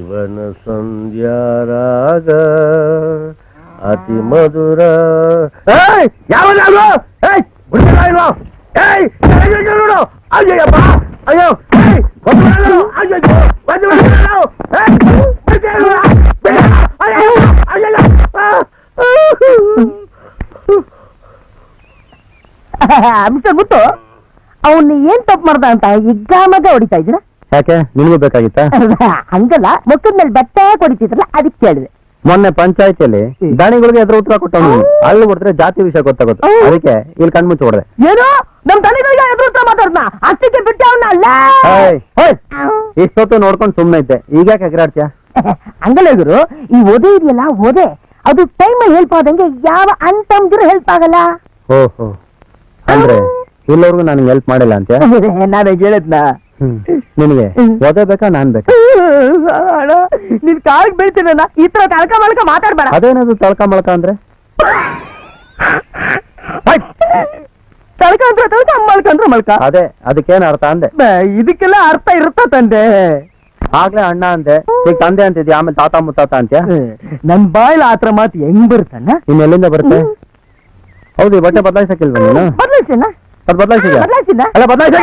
ಜೀವನ ಸಂಧ್ಯಾರಾಗ ಅತಿ ಮಧುರ. ಯಾವನು ಅಯ್ಯಪ್ಪ ಅಯ್ಯೋ ಮಿಸ್ಟರ್ ಮುತ್ತು, ಅವನ್ನ ಏನ್ ತಪ್ಪು ಮಾಡ್ದ ಅಂತ ಇಗ್ಗಾಮಗ ಹೊಡಿತಾ ಇದ್ದೀರಾ? ಯಾಕೆ ನಿನ್ಗೂ ಬೇಕಾಗಿತ್ತಾ? ಹಂಗಲ್ಲ, ಮುಖದ ಮೇಲೆ ಬಟ್ಟ ಹೊಡಿತಿದ್ರಲ್ಲ ಅದಕ್ಕೆ ಕೇಳಿದೆ. ಮೊನ್ನೆ ಪಂಚಾಯತಿಯಲ್ಲಿ ದಣಿಗಳಿಗೆ ಎದುರು ಉತ್ತರ ಕೊಟ್ಟವನು ಅಲ್ಲಿ ಕೊಡ್ತಾರೆ ಜಾತಿ ವಿಷಯ ಗೊತ್ತಾಗುತ್ತೆ, ಅದಕ್ಕೆ ಇಲ್ಲಿ ಕಣ್ಮುಚ್ಚಿ ಹೊಡೆದೆ. ಏನು ನಮ್ ದಣಿಗಳಿಗೆ ಎದುರು ಉತ್ತರ ಮಾತಾಡ್ನ? ಅಷ್ಟಕ್ಕೆ ಬಿಟ್ಟು ಅವನ್ನ ಅಲ್ಲ. ಇಷ್ಟೊತ್ತು ನೋಡ್ಕೊಂಡು ಸುಮ್ಮನೆ ಇದ್ದೆ, ಈಗ ಯಾಕೆ ಎಗರಾಡ್ತೀಯ? ಹಂಗಲ್ಲ ಗುರು, ಈ ಓದೆ ಇದೆಯಲ್ಲ ಓದೆ, ಅದು ಟೈಮಲ್ಲಿ ಹೆಲ್ಪ್ ಆದಂಗೆ ಯಾವ ಅಂತಂದ್ರು ಹೆಲ್ಪ್ ಆಗಲ್ಲ. ಓಹೋ, ಅಂದ್ರೆ ಇಲ್ಲವ್ರಿಗೂ ನನಗೆ ಹೆಲ್ಪ್ ಮಾಡಿಲ್ಲ ಅಂತ ನಾನು ಹೇಳಿದ್ನ. ನಿನಗೆ ಓದೇ ಬೇಕಾ ನಾನ್ ಬೇಕಾ? ನಿನ್ ಕಾಲಿಗೆ ಬೀಳ್ತೀನಲ್ಲ, ಈ ತರ ತಳ್ಕ ಮಳ್ಕ ಮಾತಾಡ್ಬೇಡ. ಅದೇನದು ತಳ್ಕ ಮಳ್ಕ ಅಂದ್ರೆ? ತಳ್ಕ ಅಂದ್ರೆ ತಳ್ಕ, ಮಳ್ಕ ಅಂದ್ರೆ ಮಳ್ಕ. ಅದೇ, ಅದಕ್ಕೇನ್ ಅರ್ಥ ಅಂದೆ? ಇದಕ್ಕೆಲ್ಲ ಅರ್ಥ ಇರುತ್ತ ತಂದೆ. ಆಗ್ಲೇ ಅಣ್ಣ ಅಂದೆ, ಈಗ ತಂದೆ ಅಂತಿದ್ಯಾ, ಆಮೇಲೆ ತಾತ ಮುತ್ತಾತ ಅಂತ್ಯಾ? ನನ್ ಬಾಯ್ಲ ಆತರ ಮಾತು ಹೆಂಗ್ ಬರುತ್ತಣ್ಣ? ಇನ್ ಎಲ್ಲಿಂದ ಬರುತ್ತೆ? ಹೌದು, ಈ ಬಟ್ಟೆ ಬದಲಾಯಿಸಕ್ಕಿಲ್ವ ನೀನು? ಬದಲಾಯಿಸಿನ ಅದು ಬದಲಾಯಿಸಿದ್ಯಾ? ಬದಲಾಯಿಸಿನ ಅಲ್ಲ, ಬದಲಾಯಿಸ